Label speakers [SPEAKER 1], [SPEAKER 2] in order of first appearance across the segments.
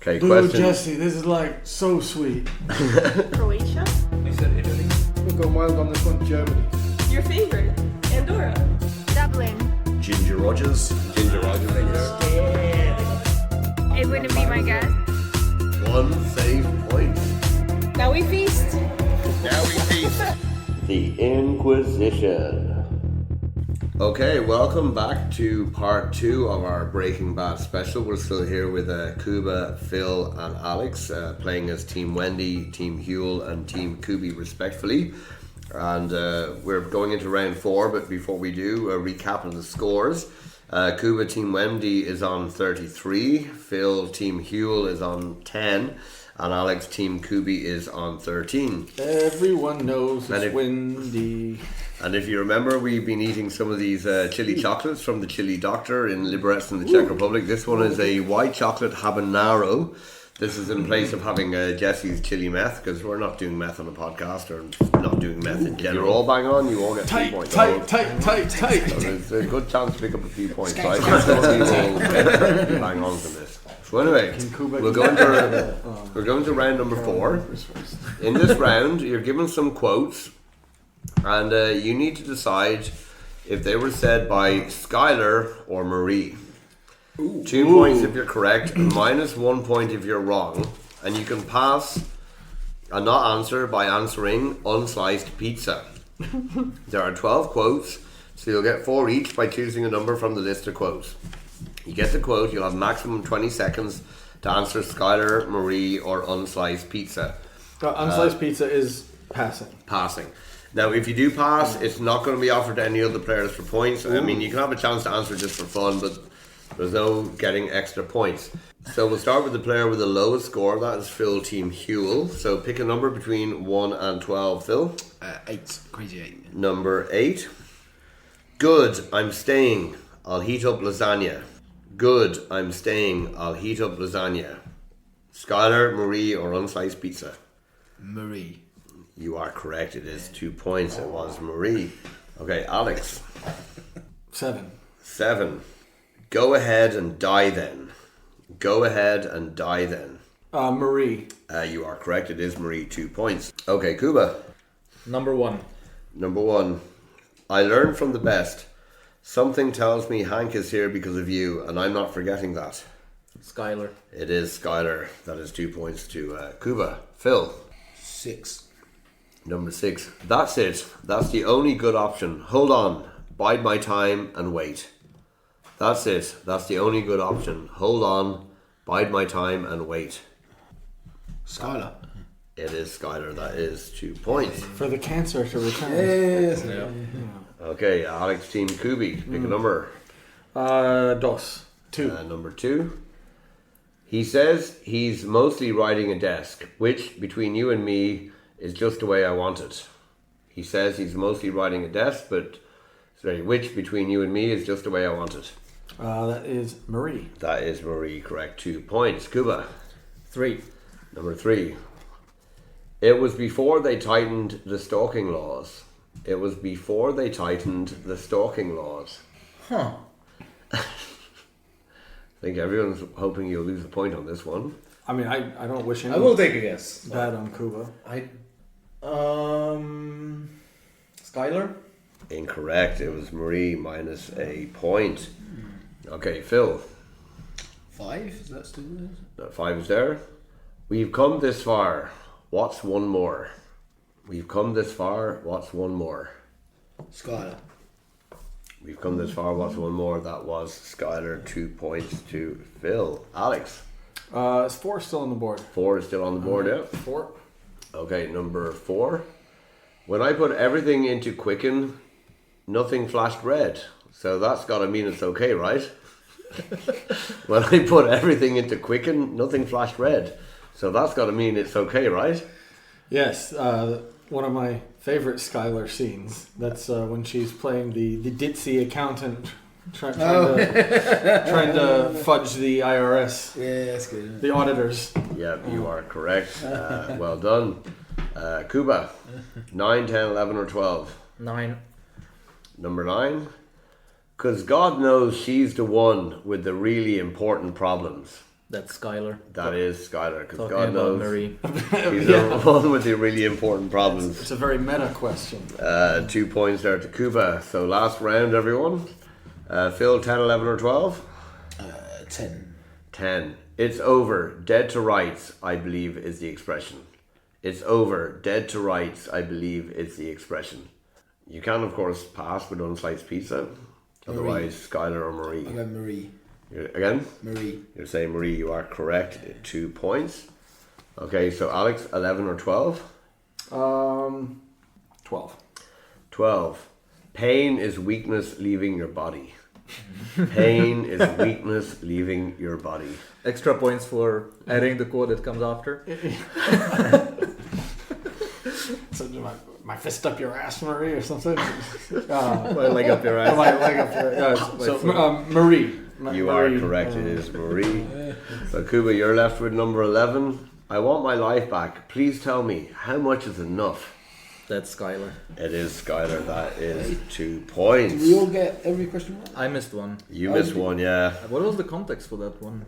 [SPEAKER 1] Okay,
[SPEAKER 2] Dude,
[SPEAKER 1] question.
[SPEAKER 2] Jesse, this is like so sweet.
[SPEAKER 3] Croatia?
[SPEAKER 4] I said Italy.
[SPEAKER 2] We're going wild on this one. Germany.
[SPEAKER 3] Your favorite? Andorra?
[SPEAKER 5] Dublin.
[SPEAKER 6] Ginger Rogers.
[SPEAKER 1] Ginger Rogers.
[SPEAKER 5] It wouldn't be my guess.
[SPEAKER 1] 1 save point.
[SPEAKER 3] Now we feast.
[SPEAKER 1] The Inquizition. Okay, welcome back to part 2 of our Breaking Bad special. We're still here with Kuba, Phil and Alex playing as Team Wendy, Team Huel and Team Kubi respectively. And we're going into round 4, but before we do, a recap of the scores. Kuba Team Wendy is on 33, Phil Team Huel is on 10, and Alex Team Kubi is on 13.
[SPEAKER 2] Everyone knows it's Wendy.
[SPEAKER 1] And if you remember, we've been eating some of these chili chocolates from the Chili Doctor in Liberec in the Czech Republic. This one is a white chocolate habanero. This is in place of having Jesse's chili meth, because we're not doing meth on a podcast, or not doing meth in general. You're all bang on, you all get 3 points.
[SPEAKER 2] Tight.
[SPEAKER 1] So there's a good chance to pick up a few points. So I think some people will bang on from this. So anyway, we're going to round number 4. In this round, you're given some quotes, and you need to decide if they were said by Skylar or Marie. 2 points if you're correct, and -1 point if you're wrong. And you can pass and not answer by answering unsliced pizza. There are 12 quotes, so you'll get 4 each by choosing a number from the list of quotes. You get the quote, you'll have maximum 20 seconds to answer Skylar, Marie, or unsliced pizza.
[SPEAKER 2] Unsliced pizza is
[SPEAKER 1] Passing. Now, if you do pass, it's not going to be offered to any other players for points. I mean, you can have a chance to answer just for fun, but there's no getting extra points. So we'll start with the player with the lowest score. That is Phil Team Huel. So pick a number between 1 and 12, Phil.
[SPEAKER 4] 8. Crazy 8.
[SPEAKER 1] Number 8. Good, I'm staying. I'll heat up lasagna. Good, I'm staying. I'll heat up lasagna. Skylar, Marie, or unsliced pizza?
[SPEAKER 4] Marie.
[SPEAKER 1] You are correct. It is 2 points. It was Marie. Okay, Alex. 7. Go ahead and die then. Go ahead and die then.
[SPEAKER 2] Marie.
[SPEAKER 1] You are correct. It is Marie. 2 points. Okay, Kuba.
[SPEAKER 4] Number 1.
[SPEAKER 1] Number 1. I learned from the best. Something tells me Hank is here because of you, and I'm not forgetting that.
[SPEAKER 4] Skylar.
[SPEAKER 1] It is Skylar. That is 2 points to Kuba. Phil.
[SPEAKER 4] 6.
[SPEAKER 1] Number 6. That's it. That's the only good option. Hold on. Bide my time and wait. That's it. That's the only good option. Hold on. Bide my time and wait.
[SPEAKER 4] Skylar.
[SPEAKER 1] It is Skylar. That is 2 points.
[SPEAKER 2] For the cancer to return.
[SPEAKER 4] Yes. Yeah.
[SPEAKER 1] Okay, Alex Team Kubi. Pick a number.
[SPEAKER 2] 2.
[SPEAKER 1] Number 2. He says he's mostly riding a desk, which, between you and me, is just the way I want it. He says he's mostly riding a desk, but which, between you and me, is just the way I want it.
[SPEAKER 2] That is Marie.
[SPEAKER 1] That is Marie, correct. 2 points. Kuba.
[SPEAKER 4] 3.
[SPEAKER 1] Number 3. It was before they tightened the stalking laws. It was before they tightened the stalking laws.
[SPEAKER 4] Huh.
[SPEAKER 1] I think everyone's hoping you'll lose a point on this one.
[SPEAKER 2] I mean, I don't wish any
[SPEAKER 4] I will take a guess.
[SPEAKER 2] bad on Kuba.
[SPEAKER 4] Skylar?
[SPEAKER 1] Incorrect. It was Marie, -1 point. Okay, Phil.
[SPEAKER 4] 5? Is that still there?
[SPEAKER 1] That 5 is there. We've come this far. What's one more? We've come this far. What's one more?
[SPEAKER 4] Skylar.
[SPEAKER 1] We've come this far. What's one more? That was Skylar. 2 points to Phil. Alex.
[SPEAKER 2] Is 4 still on the board?
[SPEAKER 1] 4 is still on the board, yeah.
[SPEAKER 2] 4.
[SPEAKER 1] Okay, number 4. When I put everything into Quicken, nothing flashed red. So that's got to mean it's okay, right? When I put everything into Quicken, nothing flashed red. So that's got to mean it's okay, right?
[SPEAKER 2] Yes, one of my favorite Skylar scenes. That's when she's playing the ditzy accountant, trying to fudge the IRS.
[SPEAKER 4] Yeah, that's good.
[SPEAKER 2] The auditors.
[SPEAKER 1] Yeah, you are correct. Well done. Kuba, 9, 10, 11 or 12?
[SPEAKER 4] 9.
[SPEAKER 1] Number 9. Because God knows she's the one with the really important problems.
[SPEAKER 6] That's Skylar.
[SPEAKER 1] That is Skylar, because
[SPEAKER 6] Talking
[SPEAKER 1] God
[SPEAKER 6] about
[SPEAKER 1] knows
[SPEAKER 6] Marie.
[SPEAKER 1] he's the one with the really important problems.
[SPEAKER 2] It's a very meta question.
[SPEAKER 1] 2 points there to Kuba. So last round, everyone. Phil, 10, 11 or 12?
[SPEAKER 4] 10.
[SPEAKER 1] 10. It's over. Dead to rights, I believe, is the expression. It's over. Dead to rights, I believe, is the expression. You can, of course, pass with unsliced pizza. Otherwise, Skylar or Marie.
[SPEAKER 4] I'll go Marie.
[SPEAKER 1] Again?
[SPEAKER 4] Marie.
[SPEAKER 1] You're saying Marie, you are correct. 2 points. Okay, so Alex, 11 or 12?
[SPEAKER 2] 12.
[SPEAKER 1] 12. Pain is weakness leaving your body. Pain is weakness leaving your body.
[SPEAKER 6] Extra points for adding the quote that comes after.
[SPEAKER 2] So my fist up your ass, Marie, or something?
[SPEAKER 6] My leg up your ass.
[SPEAKER 2] My leg up your ass. So, Marie.
[SPEAKER 1] You are correct. It is Marie. So, Kuba, you're left with number 11. I want my life back. Please tell me, how much is enough?
[SPEAKER 6] That's Skylar.
[SPEAKER 1] It is Skylar. That is 2 points.
[SPEAKER 4] Did we all get every question right?
[SPEAKER 6] I missed one.
[SPEAKER 1] You missed one, yeah.
[SPEAKER 6] What was the context for that one?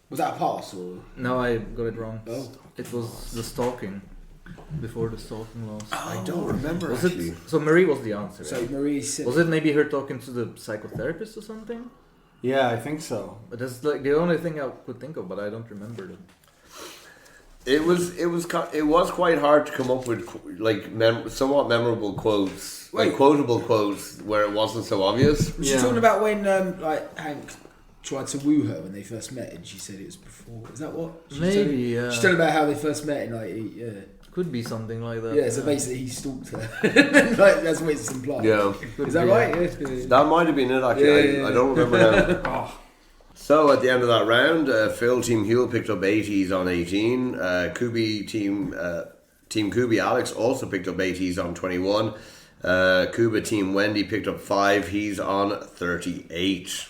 [SPEAKER 4] Was that a pass or?
[SPEAKER 6] No, I got it wrong.
[SPEAKER 4] Oh.
[SPEAKER 6] It was the stalking. Before the stalking laws.
[SPEAKER 1] I don't remember
[SPEAKER 6] Was
[SPEAKER 1] actually.
[SPEAKER 6] it? So Marie was the answer.
[SPEAKER 4] So
[SPEAKER 6] right?
[SPEAKER 4] Marie said.
[SPEAKER 6] Was it maybe her talking to the psychotherapist or something?
[SPEAKER 2] Yeah, I think so.
[SPEAKER 6] But that's like the only thing I could think of, but I don't remember it.
[SPEAKER 1] It was quite hard to come up with like somewhat memorable quotes, like quotable quotes, where it wasn't so obvious.
[SPEAKER 4] Was she talking about when like Hank tried to woo her when they first met, and she said it was before? Is that what?
[SPEAKER 6] Maybe, yeah.
[SPEAKER 4] She's talking about how they first met, and like yeah.
[SPEAKER 6] Could be something like that.
[SPEAKER 4] Yeah, so basically he stalked her. Like, that's what it's implied.
[SPEAKER 1] Yeah,
[SPEAKER 4] Is that right? Yeah.
[SPEAKER 1] that might have been it actually.
[SPEAKER 4] Yeah.
[SPEAKER 1] I don't remember now. So at the end of that round, Phil Team Huel picked up 80s on 18. Kubi Team Kubi Alex also picked up 80s on 21. Kuba Team Wendy picked up 5. He's on 38.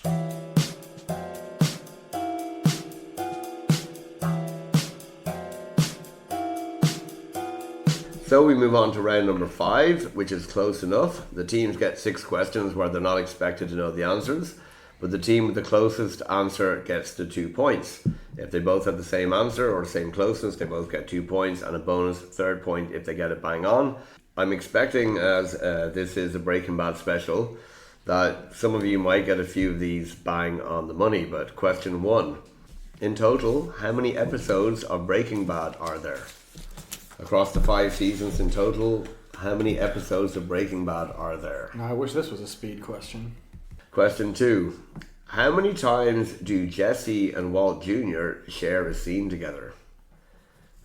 [SPEAKER 1] So we move on to round number 5, which is close enough. The teams get 6 questions where they're not expected to know the answers, but the team with the closest answer gets the 2 points. If they both have the same answer or same closeness, they both get 2 points and a bonus 3rd point if they get it bang on. I'm expecting, as this is a Breaking Bad special, that some of you might get a few of these bang on the money. But question 1. In total, how many episodes of Breaking Bad are there? Across the 5 seasons in total, how many episodes of Breaking Bad are there?
[SPEAKER 2] Now, I wish this was a speed question.
[SPEAKER 1] Question 2. How many times do Jesse and Walt Jr. share a scene together?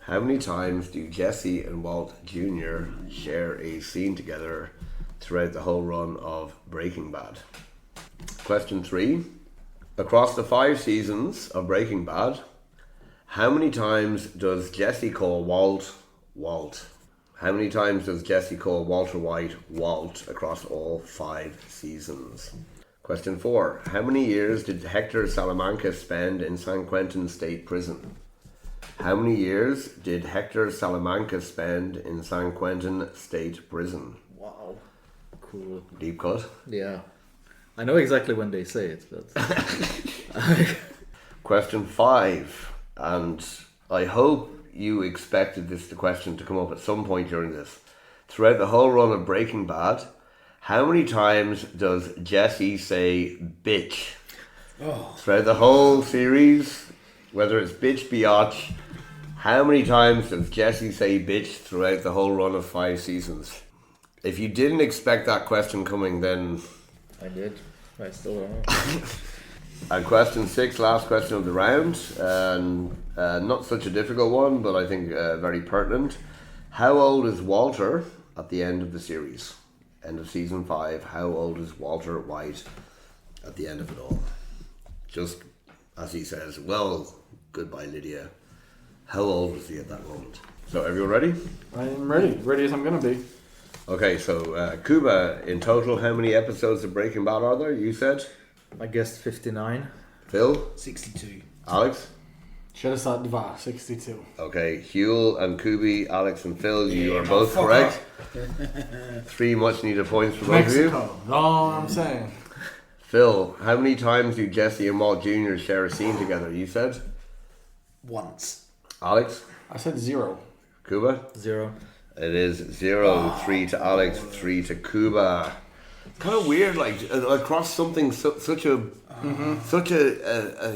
[SPEAKER 1] How many times do Jesse and Walt Jr. share a scene together throughout the whole run of Breaking Bad? Question 3. Across the 5 seasons of Breaking Bad, how many times does Jesse call Walt? How many times does Jesse call Walter White Walt across all 5 seasons? Question 4. How many years did Hector Salamanca spend in San Quentin State Prison? How many years did Hector Salamanca spend in San Quentin State Prison?
[SPEAKER 6] Wow. Cool.
[SPEAKER 1] Deep cut.
[SPEAKER 6] Yeah. I know exactly when they say it, but...
[SPEAKER 1] Question 5. And I hope you expected the question to come up at some point during this. Throughout the whole run of Breaking Bad, how many times does Jesse say bitch? Throughout the whole series, whether it's bitch, biatch, how many times does Jesse say bitch throughout the whole run of 5 seasons? If you didn't expect that question coming, then...
[SPEAKER 6] I did. I still don't know.
[SPEAKER 1] And question 6, last question of the round, and not such a difficult one, but I think very pertinent. How old is Walter at the end of the series? End of season 5, how old is Walter White at the end of it all? Just as he says, well, goodbye Lydia. How old was he at that moment? So everyone ready?
[SPEAKER 2] I am ready. Ready as I'm going to be.
[SPEAKER 1] Okay, so Kuba, in total, how many episodes of Breaking Bad are there? You said?
[SPEAKER 6] I guessed 59.
[SPEAKER 1] Phil?
[SPEAKER 4] 62.
[SPEAKER 1] Alex?
[SPEAKER 2] Should have thought Dva, 62.
[SPEAKER 1] Okay, Huel and Kubi, Alex and Phil, you are both correct. 3 much needed points for both of you.
[SPEAKER 2] Mexico. All I'm saying.
[SPEAKER 1] Phil, how many times do Jesse and Walt Jr. share a scene together? You said?
[SPEAKER 4] Once.
[SPEAKER 1] Alex?
[SPEAKER 2] I said 0.
[SPEAKER 1] Kuba?
[SPEAKER 6] 0.
[SPEAKER 1] It is 0. 3 to Alex, 3 to Kuba. Kind of weird, like across something such a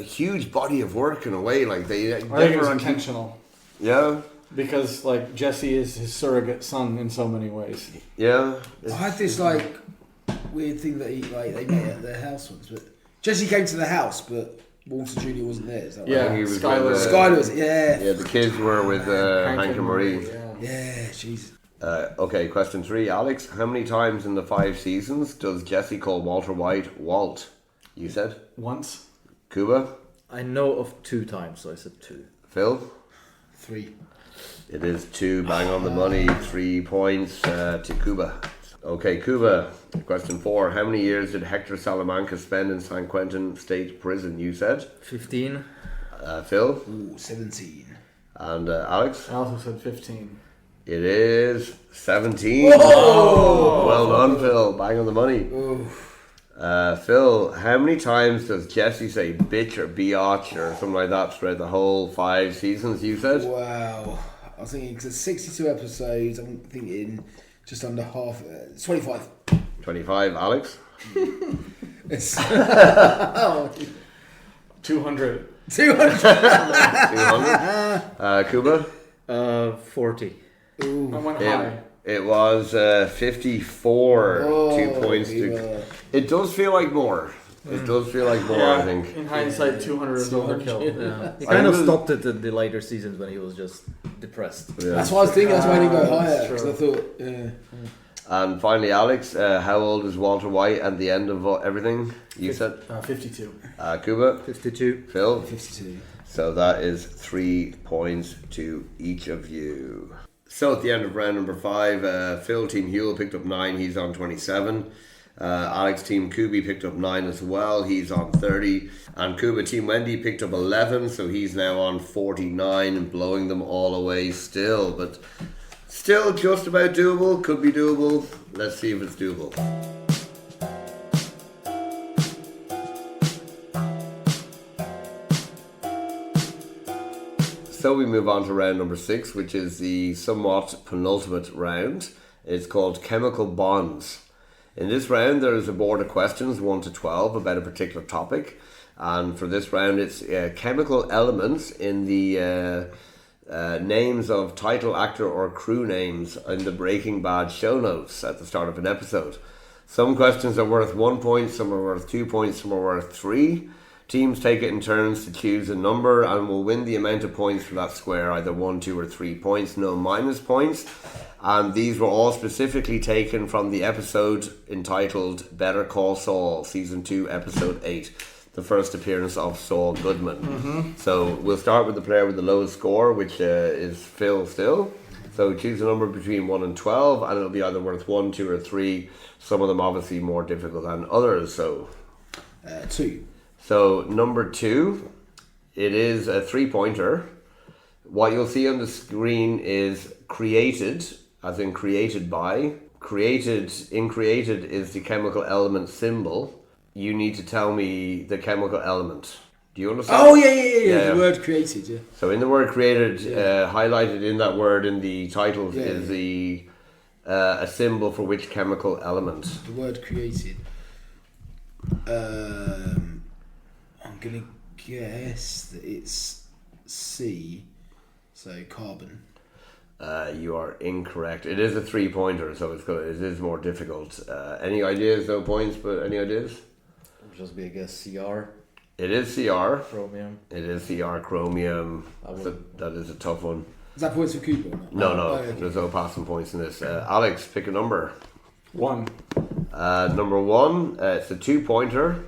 [SPEAKER 1] huge body of work in a way. Like they
[SPEAKER 2] I think it was intentional.
[SPEAKER 1] Yeah.
[SPEAKER 2] Because like Jesse is his surrogate son in so many ways.
[SPEAKER 1] Yeah.
[SPEAKER 4] I had this like weird thing that they met at their house once, but Jesse came to the house, but Walter Jr. wasn't there. Is that
[SPEAKER 2] Yeah,
[SPEAKER 4] right?
[SPEAKER 1] He was
[SPEAKER 2] Skylar.
[SPEAKER 1] with,
[SPEAKER 4] Skylar was yeah.
[SPEAKER 1] Yeah, the kids were with Hank and Marie.
[SPEAKER 4] Yeah, Jesus.
[SPEAKER 1] Okay, question 3. Alex, how many times in the 5 seasons does Jesse call Walter White Walt? You said?
[SPEAKER 2] Once.
[SPEAKER 1] Kuba?
[SPEAKER 6] I know of 2 times, so I said 2.
[SPEAKER 1] Phil?
[SPEAKER 4] 3.
[SPEAKER 1] It is 2, bang on the money. 3 points to Kuba. Okay, Kuba, question 4. How many years did Hector Salamanca spend in San Quentin State Prison? You said?
[SPEAKER 6] 15.
[SPEAKER 1] Phil?
[SPEAKER 4] Ooh, 17.
[SPEAKER 1] And Alex?
[SPEAKER 2] I also said 15.
[SPEAKER 1] It is 17. Oh! Well done, Phil. Bang on the money. Phil, how many times does Jesse say bitch or biatch or something like that throughout the whole 5 seasons, you said?
[SPEAKER 4] Wow. I was thinking, because 62 episodes, I'm thinking just under half, 25.
[SPEAKER 1] 25. Alex?
[SPEAKER 4] It's
[SPEAKER 2] 200.
[SPEAKER 4] 200.
[SPEAKER 1] 200. Kuba?
[SPEAKER 6] 40.
[SPEAKER 2] I went high.
[SPEAKER 1] It was 54. 2 points to... It does feel like more. It does feel like more, I think.
[SPEAKER 2] In hindsight, 200 is overkill.
[SPEAKER 6] Yeah. He kind of stopped it in the later seasons when he was just depressed.
[SPEAKER 1] Yeah.
[SPEAKER 4] That's what I was thinking, that's why I didn't go higher.
[SPEAKER 2] That's
[SPEAKER 4] Because I thought,
[SPEAKER 1] And finally, Alex, how old is Walter White at the end of everything? You said?
[SPEAKER 2] 52.
[SPEAKER 1] Kuba?
[SPEAKER 6] 52.
[SPEAKER 1] Phil?
[SPEAKER 4] 52.
[SPEAKER 1] So that is 3 points to each of you. So at the end of round number 5, Phil Team Huel picked up 9, he's on 27. Alex Team Kubi picked up 9 as well, he's on 30. And Kuba Team Wendy picked up 11, so he's now on 49 and blowing them all away still. But still just about doable, could be doable. Let's see if it's doable. So we move on to round number 6, which is the somewhat penultimate round. It's called Chemical Bonds. In this round, there is a board of questions, 1 to 12, about a particular topic. And for this round, it's chemical elements in the names of title, actor, or crew names in the Breaking Bad show notes at the start of an episode. Some questions are worth 1 point, some are worth 2 points, some are worth 3. Teams take it in turns to choose a number and will win the amount of points for that square, either 1, 2 or 3 points, no minus points. And these were all specifically taken from the episode entitled Better Call Saul, Season 2, Episode 8, the first appearance of Saul Goodman. So we'll start with the player with the lowest score, which is Phil still. So choose a number between 1 and 12, and it'll be either worth 1, 2 or 3, some of them obviously more difficult than others. So
[SPEAKER 4] 2.
[SPEAKER 1] So number 2, it is a 3-pointer. What you'll see on the screen is created, as in created by. Created is the chemical element symbol. You need to tell me the chemical element. Do you understand?
[SPEAKER 4] Oh, yeah. The word created, yeah.
[SPEAKER 1] So in the word created, highlighted in that word in the title is the a symbol for which chemical element?
[SPEAKER 4] The word created. I'm going to guess that it's C, so carbon.
[SPEAKER 1] You are incorrect. It is a 3-pointer, so it is more difficult. Any ideas? No points, but any ideas?
[SPEAKER 6] It'll just be, I guess, CR.
[SPEAKER 1] It is CR.
[SPEAKER 6] Chromium.
[SPEAKER 1] It is CR chromium. That is a tough one.
[SPEAKER 4] Is that points for Kuba or not?
[SPEAKER 1] No.
[SPEAKER 4] Okay.
[SPEAKER 1] There's no passing points in this. Alex, pick a number.
[SPEAKER 2] 1.
[SPEAKER 1] Number 1, it's a 2-pointer.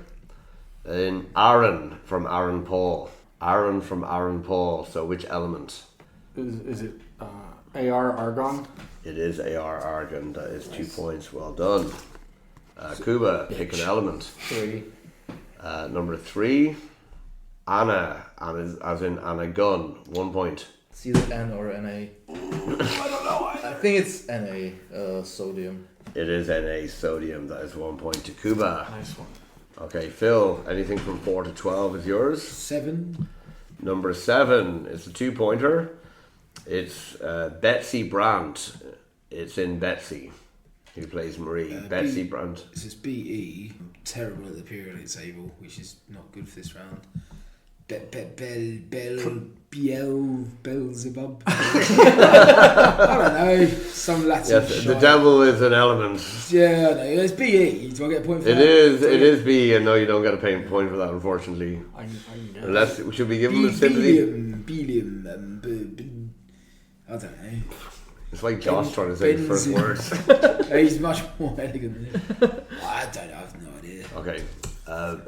[SPEAKER 1] In Aaron from Aaron Paul. Aaron from Aaron Paul. So which element?
[SPEAKER 2] Is it AR argon?
[SPEAKER 1] It is AR argon. That is 2 points. Well done. Kuba, pick an element.
[SPEAKER 6] 3.
[SPEAKER 1] Number 3, Anna, as in Anna Gunn. 1 point.
[SPEAKER 6] It's either N or Na. I don't know. I think it's Na, sodium.
[SPEAKER 1] It is Na, sodium. That is 1 point to Kuba.
[SPEAKER 2] Nice one.
[SPEAKER 1] Okay, Phil, anything from 4 to 12 is yours.
[SPEAKER 4] 7.
[SPEAKER 1] Number 7 is a 2-pointer. It's Betsy Brandt. It's in Betsy, who plays Marie. Betsy Brandt.
[SPEAKER 4] This is BE. I'm terrible at the periodic table, which is not good for this round. Beelzebub. I don't know. Some Latin
[SPEAKER 1] Yes, the
[SPEAKER 4] shite.
[SPEAKER 1] devil is an element.
[SPEAKER 4] Yeah, I know. It's BE. Do I get a point for
[SPEAKER 1] It
[SPEAKER 4] that?
[SPEAKER 1] is B, and no, you don't get a point for that, unfortunately.
[SPEAKER 2] I can guess.
[SPEAKER 1] Unless, should we give him a sympathy?
[SPEAKER 4] Belium. I don't know.
[SPEAKER 1] It's like Josh trying to say his first
[SPEAKER 4] Benzene.
[SPEAKER 1] words.
[SPEAKER 4] He's much more elegant than him. I don't know. I have no idea.
[SPEAKER 1] Okay,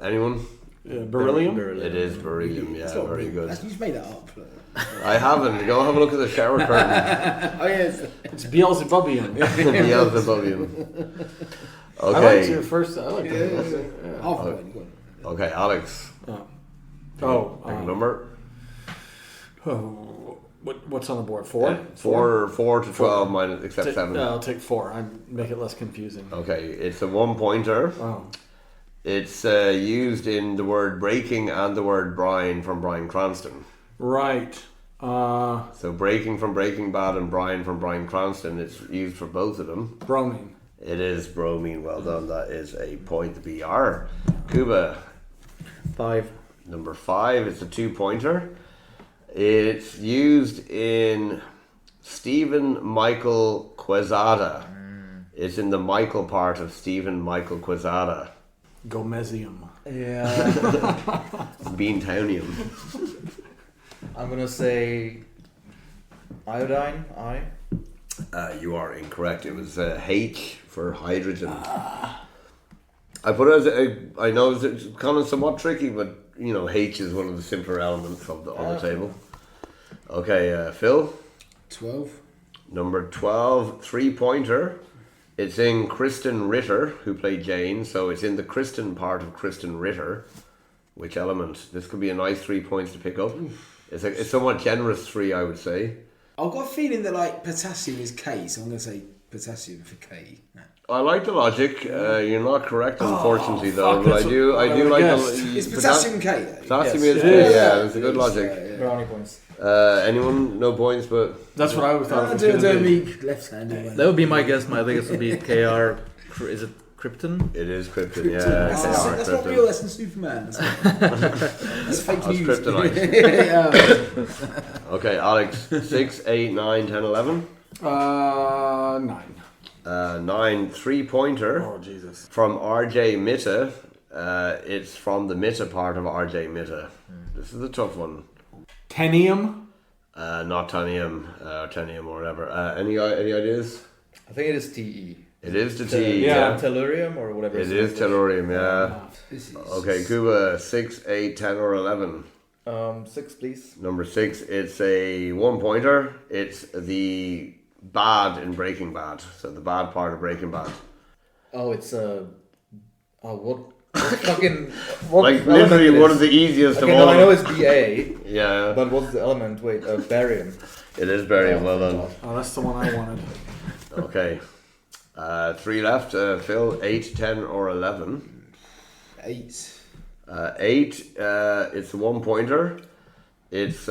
[SPEAKER 1] anyone?
[SPEAKER 2] Beryllium?
[SPEAKER 1] It is beryllium, yeah,
[SPEAKER 4] It's not
[SPEAKER 1] very
[SPEAKER 4] real.
[SPEAKER 1] good.
[SPEAKER 4] That's, you've made that up.
[SPEAKER 1] I haven't. Go have a look at the shower curtain.
[SPEAKER 4] Oh yes.
[SPEAKER 2] It's Beelzebubian.
[SPEAKER 1] Beelzebubian.
[SPEAKER 2] I liked
[SPEAKER 1] Okay.
[SPEAKER 2] your first. I liked it. Yeah.
[SPEAKER 4] Half a point. Go on.
[SPEAKER 1] Okay, Alex. Pick a number.
[SPEAKER 2] What's on the board? 4?
[SPEAKER 1] 4 to 12 minus except 7.
[SPEAKER 2] I'll take 4. I make it less confusing.
[SPEAKER 1] Okay, it's a 1-pointer.
[SPEAKER 2] Oh.
[SPEAKER 1] It's used in the word breaking and the word brine from Bryan Cranston.
[SPEAKER 2] Right.
[SPEAKER 1] So breaking from Breaking Bad and brine from Bryan Cranston, it's used for both of them.
[SPEAKER 2] Bromine.
[SPEAKER 1] It is bromine. Well done. That is a point to BR. Kuba.
[SPEAKER 6] 5.
[SPEAKER 1] Number 5. It's a 2-pointer. It's used in Stephen Michael Quezada. It's in the Michael part of Stephen Michael Quezada.
[SPEAKER 2] Gomesium.
[SPEAKER 6] Yeah.
[SPEAKER 1] Beantownium.
[SPEAKER 6] I'm gonna say iodine.
[SPEAKER 1] You are incorrect. It was H for hydrogen. I put it as I know it's kind of somewhat tricky, but you know H is one of the simpler elements of on the table. Okay, Phil.
[SPEAKER 4] 12.
[SPEAKER 1] Number 12, 3-pointer. It's in Kristen Ritter, who played Jane, so it's in the Kristen part of Kristen Ritter. Which element? This could be a nice 3 points to pick up. It's somewhat generous 3, I would say.
[SPEAKER 4] I've got a feeling that like potassium is K, so I'm going to say potassium for K.
[SPEAKER 1] I like the logic. You're not correct, unfortunately, though.
[SPEAKER 2] fuck,
[SPEAKER 1] But I do like
[SPEAKER 2] guessed.
[SPEAKER 1] the
[SPEAKER 4] Is potassium K though?
[SPEAKER 1] Potassium
[SPEAKER 6] Yes.
[SPEAKER 1] is
[SPEAKER 2] It is.
[SPEAKER 1] yeah. It's a good logic.
[SPEAKER 6] Brownie points.
[SPEAKER 1] Anyone? No points, but
[SPEAKER 2] That's what I would thought.
[SPEAKER 4] I
[SPEAKER 2] it was
[SPEAKER 4] do
[SPEAKER 2] gonna be.
[SPEAKER 4] me left-handed.
[SPEAKER 6] That would be my guess. My guess would be KR. Is it Krypton?
[SPEAKER 1] it is Krypton. Yeah,
[SPEAKER 4] That's not real. That's in Superman. That's fake
[SPEAKER 1] That's
[SPEAKER 4] news.
[SPEAKER 1] kryptonite.
[SPEAKER 4] Yeah.
[SPEAKER 1] Okay, Alex. 6, 8, 9, 10, 11.
[SPEAKER 2] 9.
[SPEAKER 1] 9, 3-pointer
[SPEAKER 2] Oh Jesus.
[SPEAKER 1] from RJ Mitta. It's from the Mitta part of RJ Mitta. This is a tough one.
[SPEAKER 2] Tenium.
[SPEAKER 1] Not tanium, tenium or whatever. Any ideas?
[SPEAKER 6] I think it is TE.
[SPEAKER 1] It is the T.
[SPEAKER 2] Yeah.
[SPEAKER 6] Tellurium or whatever.
[SPEAKER 1] It is tellurium. Yeah.
[SPEAKER 4] This is
[SPEAKER 1] Okay, Kuba. 6, 8, 10, or 11.
[SPEAKER 6] 6, please.
[SPEAKER 1] Number 6. It's a 1-pointer. It's the bad in Breaking Bad. So the bad part of Breaking Bad.
[SPEAKER 6] Oh, it's what fucking what
[SPEAKER 1] Like
[SPEAKER 6] element
[SPEAKER 1] literally
[SPEAKER 6] it
[SPEAKER 1] one
[SPEAKER 6] is?
[SPEAKER 1] of the easiest
[SPEAKER 6] Okay,
[SPEAKER 1] of
[SPEAKER 6] no,
[SPEAKER 1] all.
[SPEAKER 6] I know it's Ba,
[SPEAKER 1] Yeah.
[SPEAKER 6] but what's the element? Wait, barium.
[SPEAKER 1] It is barium. Well done.
[SPEAKER 2] Oh, that's the one I wanted.
[SPEAKER 1] Okay. 3 left. Phil. 8, 10, or 11.
[SPEAKER 4] 8.
[SPEAKER 1] 8. It's a 1-pointer. It's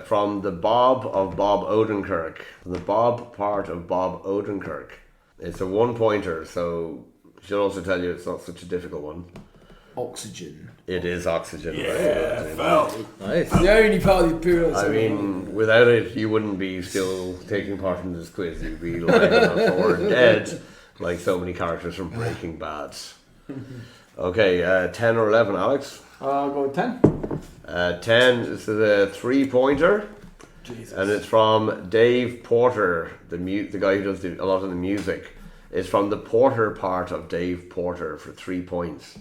[SPEAKER 1] from the Bob of Bob Odenkirk. The Bob part of Bob Odenkirk. It's a 1-pointer, so I should also tell you it's not such a difficult one.
[SPEAKER 4] Oxygen.
[SPEAKER 1] It is oxygen.
[SPEAKER 2] Yeah,
[SPEAKER 1] Right?
[SPEAKER 6] Nice.
[SPEAKER 4] The only part of the period.
[SPEAKER 1] I mean, without it, you wouldn't be still taking part in this quiz. You'd be lying on the floor dead, like so many characters from Breaking Bad. Okay, 10 or 11, Alex?
[SPEAKER 2] I'll go with 10.
[SPEAKER 1] 10 is the 3-pointer.
[SPEAKER 2] Jesus.
[SPEAKER 1] And it's from Dave Porter, the guy who does a lot of the music. It's from the Porter part of Dave Porter for 3 points.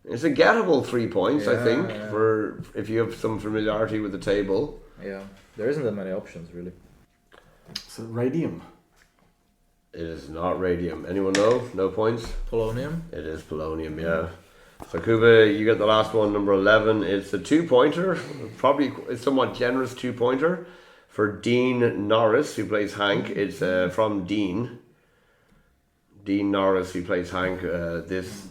[SPEAKER 1] It's a gettable 3 points, I think, for if you have some familiarity with the table.
[SPEAKER 6] Yeah, there isn't that many options really.
[SPEAKER 2] So radium.
[SPEAKER 1] It is not radium. Anyone know? No points?
[SPEAKER 6] Polonium.
[SPEAKER 1] It is polonium, yeah. So Kuba, you get the last one, number 11. It's a 2-pointer, probably a somewhat generous 2-pointer for Dean Norris, who plays Hank. It's from Dean Norris, who plays Hank. This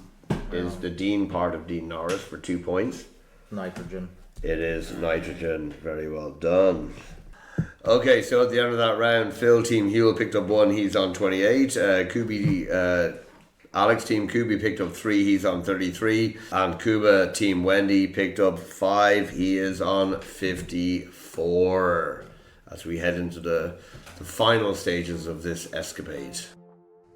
[SPEAKER 1] is the Dean part of Dean Norris for 2 points.
[SPEAKER 6] Nitrogen.
[SPEAKER 1] It is nitrogen. Very well done. Okay, so at the end of that round, Phil Team Huel picked up 1. He's on 28. Kubi, Alex Team Kubi picked up 3. He's on 33. And Kuba Team Wendy picked up 5. He is on 54. As we head into the final stages of this escapade.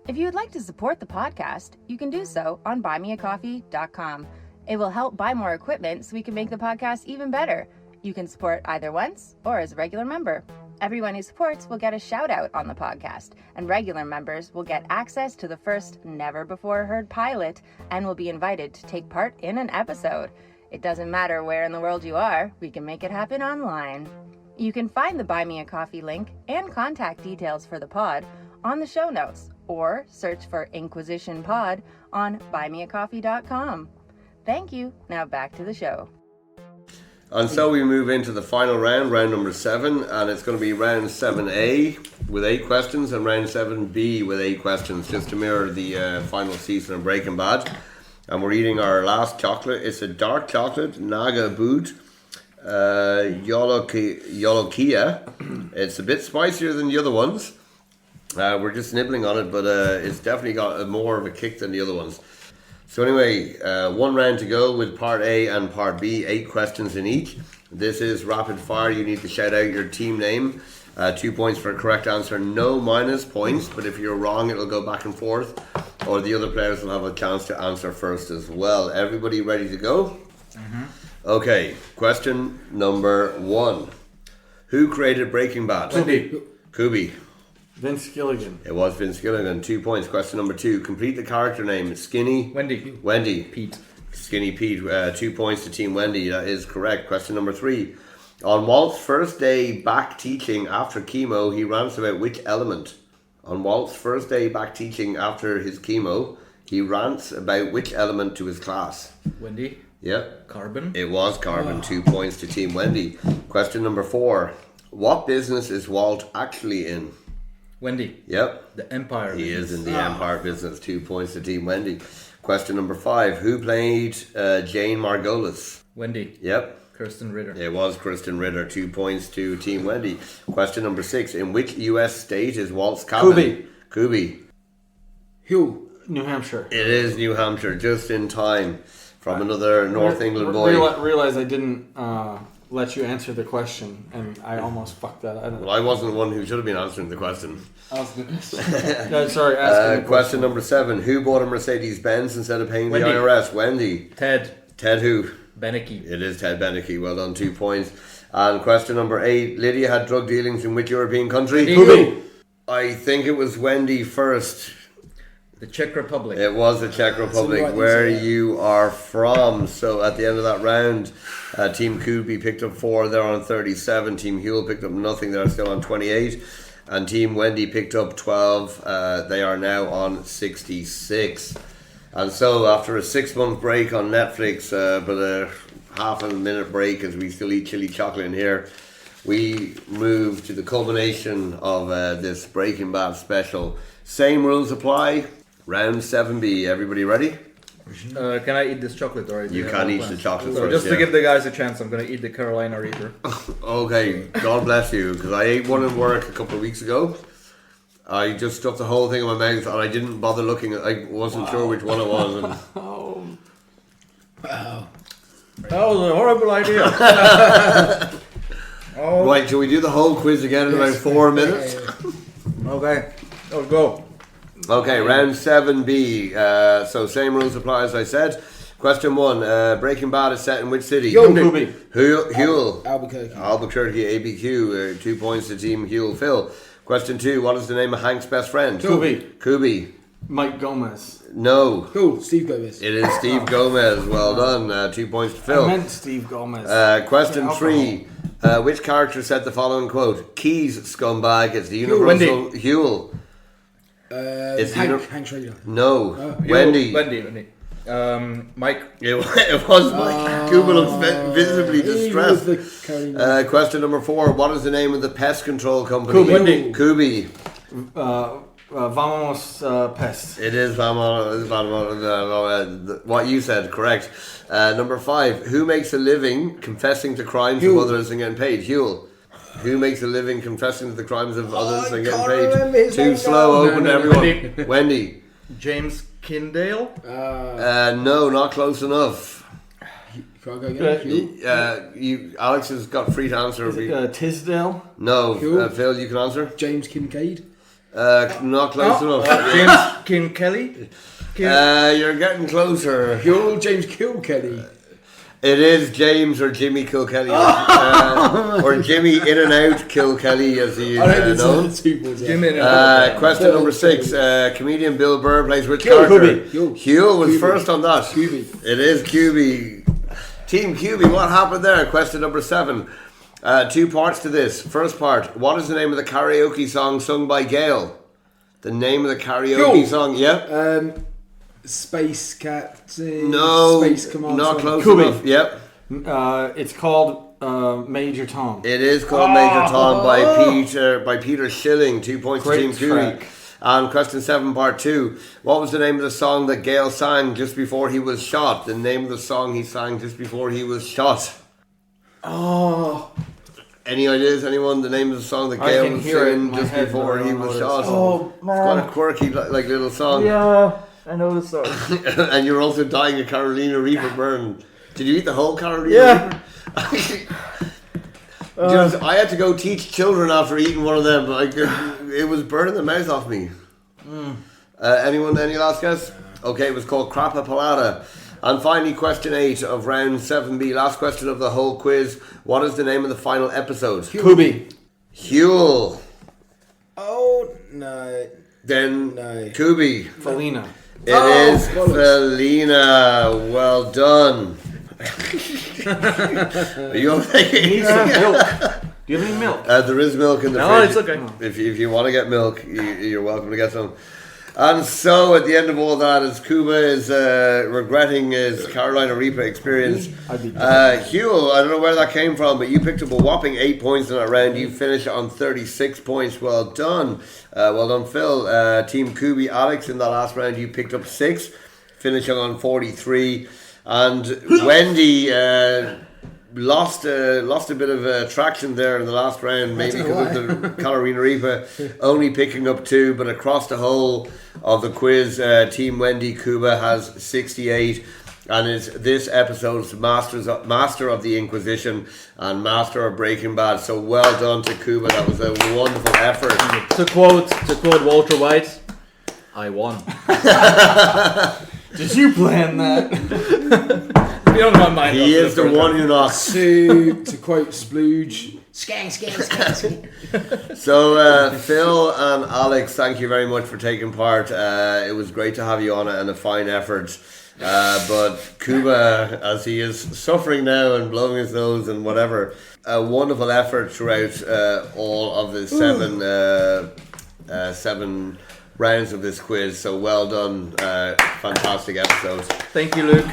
[SPEAKER 5] If you would like to support the podcast, you can do so on buymeacoffee.com. It will help buy more equipment so we can make the podcast even better. You can support either once or as a regular member. Everyone who supports will get a shout out on the podcast, and regular members will get access to the first never before heard pilot and will be invited to take part in an episode. It doesn't matter where in the world you are, we can make it happen online. You can find the Buy Me a Coffee link and contact details for the pod on the show notes, or search for Inquizition Pod on buymeacoffee.com. Thank you. Now back to the show.
[SPEAKER 1] And so we move into the final round, round number 7, and it's going to be round 7A with 8 questions and round 7B with 8 questions, just to mirror the final season of Breaking Bad. And we're eating our last chocolate. It's a dark chocolate, Naga Boot, Yolokia. It's a bit spicier than the other ones. We're just nibbling on it, but it's definitely got more of a kick than the other ones. So anyway, 1 round to go with part A and part B, 8 questions in each. This is rapid fire. You need to shout out your team name. 2 points for a correct answer, no minus points, but if you're wrong, it'll go back and forth, or the other players will have a chance to answer first as well. Everybody ready to go? Mm-hmm. Okay, question number 1. Who created Breaking Bad? Kubi.
[SPEAKER 2] Vince Gilligan.
[SPEAKER 1] It was Vince Gilligan. 2 points. Question number 2. Complete the character name. Skinny.
[SPEAKER 6] Wendy.
[SPEAKER 1] Pete. Skinny Pete. 2 points to Team Wendy. That is correct. Question number 3. On Walt's first day back teaching after chemo, he rants about which element? On Walt's first day back teaching after his chemo, he rants about which element to his class?
[SPEAKER 6] Wendy.
[SPEAKER 1] Yep.
[SPEAKER 6] Carbon.
[SPEAKER 1] It was carbon. 2 points to Team Wendy. Question number 4. What business is Walt actually in?
[SPEAKER 6] Wendy.
[SPEAKER 1] Yep.
[SPEAKER 6] The Empire.
[SPEAKER 1] He is in the Empire business. 2 points to Team Wendy. Question number 5. Who played Jane Margolis?
[SPEAKER 6] Wendy.
[SPEAKER 1] Yep.
[SPEAKER 6] Kirsten Ritter.
[SPEAKER 1] It was Kristen Ritter. 2 points to Team Wendy. Question number 6. In which US state is Walt's cabin? Kubi.
[SPEAKER 4] Huel.
[SPEAKER 2] New Hampshire.
[SPEAKER 1] It is New Hampshire. Just in time from another North England boy.
[SPEAKER 2] Realize I didn't let you answer the question, and I almost fucked that.
[SPEAKER 1] Well, I wasn't the one who should have been answering the question.
[SPEAKER 2] No, sorry, asking the
[SPEAKER 1] question number 7. Who bought a Mercedes-Benz instead of paying
[SPEAKER 6] Wendy.
[SPEAKER 1] the IRS? Wendy.
[SPEAKER 6] Ted
[SPEAKER 1] who?
[SPEAKER 6] Beneke.
[SPEAKER 1] It is Ted Beneke. Well done. 2 points. And question number 8. Lydia had drug dealings in which European country?
[SPEAKER 6] Kubi.
[SPEAKER 1] I think it was Wendy first.
[SPEAKER 6] The Czech Republic.
[SPEAKER 1] It was the Czech Republic, where you are from. So at the end of that round, Team Kubi picked up 4. They're on 37. Team Huel picked up nothing. They're still on 28. And Team Wendy picked up 12. They are now on 66. And so after a 6-month break on Netflix, but a half a minute break as we still eat chili chocolate in here, we move to the culmination of this Breaking Bad special. Same rules apply. Round 7B. Everybody ready?
[SPEAKER 6] Can I eat this chocolate already?
[SPEAKER 1] You can eat the chocolate
[SPEAKER 6] so
[SPEAKER 1] first.
[SPEAKER 6] just to give the guys a chance, I'm going to eat the Carolina Reaper.
[SPEAKER 1] Okay, God bless you, because I ate one at work a couple of weeks ago. I just stuffed the whole thing in my mouth and I didn't bother looking. I wasn't sure which one it was. And
[SPEAKER 4] Wow.
[SPEAKER 6] That was a horrible idea.
[SPEAKER 1] Right, shall we do the whole quiz again in about 4 minutes?
[SPEAKER 6] Okay, let's go.
[SPEAKER 1] Okay, round 7B. So same rules apply as I said. Question 1. Breaking Bad is set in which city?
[SPEAKER 2] Kubi.
[SPEAKER 1] Huel.
[SPEAKER 4] Albuquerque.
[SPEAKER 1] Albuquerque, ABQ. 2 points to Team Huel. Phil. Question 2. What is the name of Hank's best friend? Kubi.
[SPEAKER 2] Mike Gomez.
[SPEAKER 1] No.
[SPEAKER 4] Cool. Steve Gomez.
[SPEAKER 1] It is Steve Gomez. Well done. 2 points to Phil.
[SPEAKER 2] I meant Steve Gomez.
[SPEAKER 1] Question 3. Which character said the following quote? Keys, scumbag. It's the universal Huel.
[SPEAKER 4] Hank Schrader.
[SPEAKER 1] No. Wendy.
[SPEAKER 6] Wendy. Mike.
[SPEAKER 1] It was Mike. Kuba looks visibly distressed. Question number 4. What is the name of the pest control company?
[SPEAKER 6] Wendy.
[SPEAKER 1] Kubi.
[SPEAKER 2] Vamos Pest.
[SPEAKER 1] It is Vamos. What you said, correct. Number 5. Who makes a living confessing to crimes of others and getting paid? Huel. Who makes a living confessing to the crimes of others and getting paid? Too slow, open to everyone. Wendy.
[SPEAKER 6] James Kindale?
[SPEAKER 1] No, not close enough.
[SPEAKER 4] Can I go again?
[SPEAKER 1] Alex has got free to answer.
[SPEAKER 2] Tisdale?
[SPEAKER 1] No, Phil, you can answer.
[SPEAKER 4] James Kincaid?
[SPEAKER 1] Not close enough.
[SPEAKER 6] James Kinkelly?
[SPEAKER 1] You're getting closer.
[SPEAKER 4] You're James Kilkenny.
[SPEAKER 1] It is James or Jimmy Kilkelly, or Jimmy In and Out Kilkelly, as he is known. Question number 6. Comedian Bill Burr plays which character? Huel was first on that.
[SPEAKER 4] Kubi.
[SPEAKER 1] It is Kubi. Team Kubi, what happened there? Question number 7. 2 parts to this. First part, what is the name of the karaoke song sung by Gail? The name of the karaoke song, yeah?
[SPEAKER 4] Space Captain.
[SPEAKER 1] No,
[SPEAKER 4] Space Command.
[SPEAKER 1] not close
[SPEAKER 2] Kubi.
[SPEAKER 1] enough. Yep.
[SPEAKER 2] It's called Major Tom.
[SPEAKER 1] It is called Major Tom by Peter Schilling. 2 points to Team Kubi. And question 7, part 2. What was the name of the song that Gail sang just before he was shot? The name of the song he sang just before he was shot.
[SPEAKER 4] Oh.
[SPEAKER 1] Any ideas, anyone? The name of the song that Gail was singing just before he was shot?
[SPEAKER 6] Oh, man.
[SPEAKER 1] It's quite a quirky like little song.
[SPEAKER 6] Yeah, I know the song.
[SPEAKER 1] And you're also dying a Carolina Reaper burn. Did you eat the whole Carolina Reaper? I had to go teach children after eating one of them. It was burning the mouth off me. Anyone? Any last guess? Okay, it was called Crappa Palata. And finally, question 8 of round 7B. Last question of the whole quiz. What is the name of the final episode?
[SPEAKER 2] Kubi.
[SPEAKER 1] Huel.
[SPEAKER 4] Oh, no.
[SPEAKER 1] Then
[SPEAKER 4] No.
[SPEAKER 1] Kubi.
[SPEAKER 2] Felina.
[SPEAKER 1] It is Felina. Well done. Are you okay?
[SPEAKER 2] Need some milk. Do you have any milk?
[SPEAKER 1] There is milk in the
[SPEAKER 6] No,
[SPEAKER 1] fridge.
[SPEAKER 6] it's okay.
[SPEAKER 1] If you want to get milk, you're welcome to get some. And so, at the end of all that, as Kuba is regretting his Carolina Reaper experience, Huel, I don't know where that came from, but you picked up a whopping 8 points in that round. You finished on 36 points. Well done. Well done, Phil. Team Kubi, Alex, in that last round, you picked up 6, finishing on 43. And Wendy lost a bit of traction there in the last round, maybe because of the Carolina Reaper, only picking up 2, but across the whole of the quiz, Team Wendy Kuba has 68, and is this episode's master of the Inquisition and master of Breaking Bad. So well done to Kuba. That was a wonderful effort.
[SPEAKER 6] To quote Walter White, I won.
[SPEAKER 2] Did you plan that?
[SPEAKER 6] Beyond my mind.
[SPEAKER 1] He is the one who knocks.
[SPEAKER 4] To quote Splooge, skang.
[SPEAKER 1] So Phil and Alex, thank you very much for taking part. It was great to have you on it and a fine effort. But Kuba, as he is suffering now and blowing his nose and whatever, a wonderful effort throughout all of the 7 rounds of this quiz. So well done. Fantastic episode.
[SPEAKER 6] Thank you, Luke.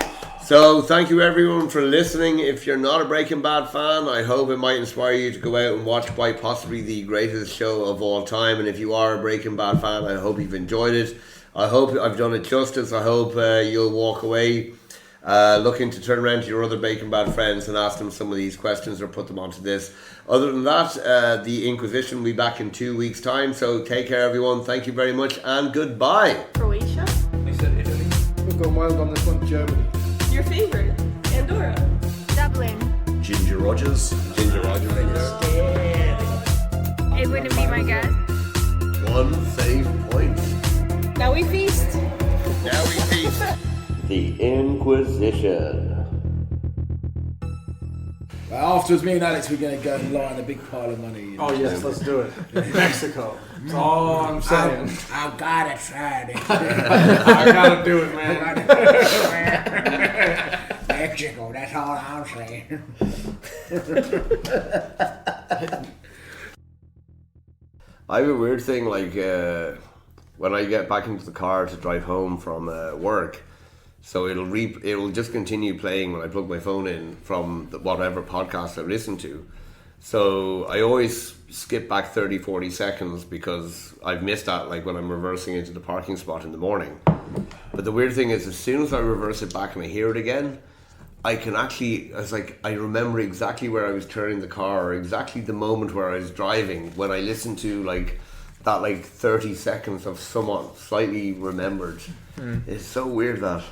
[SPEAKER 1] So thank you everyone for listening. If you're not a Breaking Bad fan, I hope it might inspire you to go out and watch quite possibly the greatest show of all time. And if you are a Breaking Bad fan, I hope you've enjoyed it. I hope I've done it justice. I hope you'll walk away looking to turn around to your other Breaking Bad friends and ask them some of these questions or put them onto this. Other than that, the Inquisition will be back in 2 weeks' time. So take care, everyone. Thank you very much and goodbye.
[SPEAKER 3] Croatia?
[SPEAKER 6] I said Italy.
[SPEAKER 4] We've gone wild on this one. Germany.
[SPEAKER 3] Your favorite? Andorra?
[SPEAKER 5] Dublin.
[SPEAKER 7] Ginger Rogers.
[SPEAKER 5] It wouldn't be my guess.
[SPEAKER 1] 1 save point.
[SPEAKER 3] Now we feast.
[SPEAKER 1] Now we feast. The Inquisition.
[SPEAKER 4] Well, afterwards, me and Alex were going to go and lie on a big pile of money.
[SPEAKER 2] Oh yes, let's do it. Mexico. That's all I'm saying.
[SPEAKER 4] I gotta try it.
[SPEAKER 2] I gotta do it, man.
[SPEAKER 4] Mexico, that's all I'm saying.
[SPEAKER 1] I have a weird thing, like when I get back into the car to drive home from work, so it'll just continue playing when I plug my phone in from whatever podcast I listen to. So I always skip back 30, 40 seconds because I've missed that, like when I'm reversing into the parking spot in the morning. But the weird thing is, as soon as I reverse it back and I hear it again, I can actually, I remember exactly where I was turning the car, or exactly the moment where I was driving when I listened to that 30 seconds of somewhat slightly remembered. It's so weird that.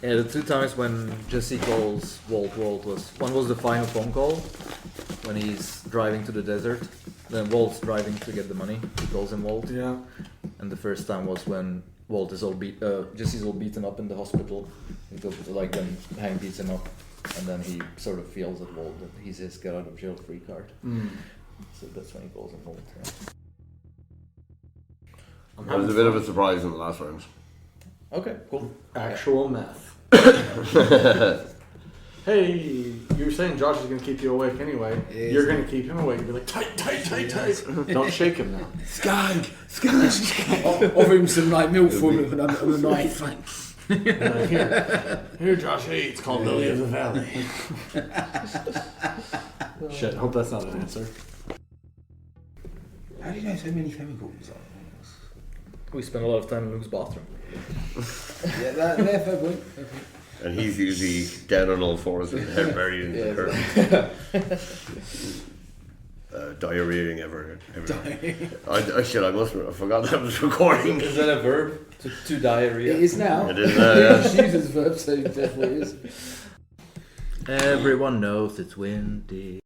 [SPEAKER 6] Yeah, the 2 times when Jesse calls Walt was, one was the final phone call when he's driving to the desert. Then Walt's driving to get the money. He calls him Walt.
[SPEAKER 2] Yeah.
[SPEAKER 6] And the first time was when Walt is Jesse's all beaten up in the hospital. He goes to then Hank beats him up, and then he sort of feels at Walt that he's his get out of jail free card. So that's when he calls him Walt. Yeah.
[SPEAKER 1] It was a bit of a surprise in the last round.
[SPEAKER 6] Okay, cool.
[SPEAKER 2] Actual meth. Hey, you were saying Josh is going to keep you awake anyway. You're going to keep him awake. You'll be like, tight. Don't shake him now.
[SPEAKER 4] Skag. Offer him some milk for me with a knife.
[SPEAKER 2] Here, Josh. Hey, it's called Lily of the Valley. Shit, hope that's not an answer.
[SPEAKER 4] How do you know so many chemicals?
[SPEAKER 6] We spent a lot of time in Luke's bathroom.
[SPEAKER 4] Yeah, fair point.
[SPEAKER 1] And he's usually down on all fours with head buried in the curtain. Diarrheaing ever. I must have forgot that was recording.
[SPEAKER 6] Is that a verb? To diarrhea?
[SPEAKER 4] It is now.
[SPEAKER 1] It is now, yeah.
[SPEAKER 4] It's used as a verb, so it definitely is.
[SPEAKER 6] Everyone knows it's windy.